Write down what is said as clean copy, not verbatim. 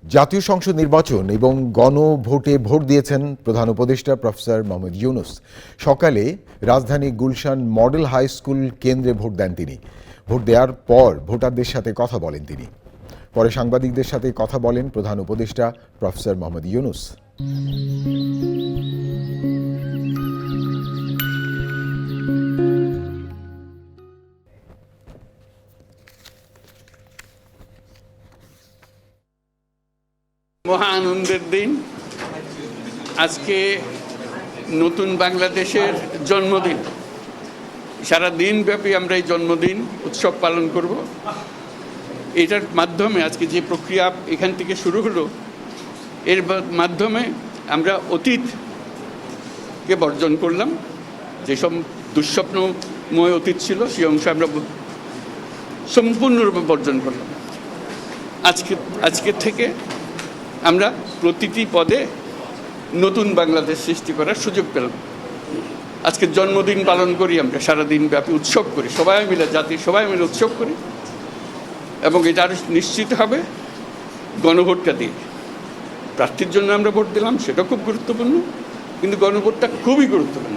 জাতীয় সংসদ নির্বাচন এবং গণভোটে ভোট দিয়েছেন প্রধান উপদেষ্টা প্রফেসর মোহাম্মদ ইউনূস। সকালে রাজধানী গুলশান মডেল হাই স্কুল কেন্দ্রে ভোট দেন তিনি। ভোট দেওয়ার পর ভোটারদের সাথে কথা বলেন তিনি। পরে সাংবাদিকদের সাথে কথা বলেন প্রধান উপদেষ্টা প্রফেসর মোহাম্মদ ইউনূস। মহা আনন্দের দিন। আজকে নতুন বাংলাদেশের জন্মদিন। সারা দিনব্যাপী আমরা এই জন্মদিন উৎসব পালন করব। এটার মাধ্যমে আজকে যে প্রক্রিয়া এখান থেকে শুরু হলো, এর মাধ্যমে আমরা অতীতকে বর্জন করলাম। যেসব দুঃস্বপ্নময় অতীত ছিল সেই অংশ আমরা সম্পূর্ণরূপে বর্জন করলাম। আজকে থেকে আমরা প্রতিটি পদে নতুন বাংলাদেশ সৃষ্টি করার সুযোগ পেলাম। আজকে জন্মদিন পালন করি, আমরা সারাদিন ব্যাপী উৎসব করি, সবাই মিলে, জাতির সবাই মিলে উৎসব করি। এবং এটা আরও নিশ্চিত হবে গণভোটটা দিয়ে। প্রার্থীর জন্য আমরা ভোট দিলাম, সেটা খুব গুরুত্বপূর্ণ, কিন্তু গণভোটটা খুবই গুরুত্বপূর্ণ।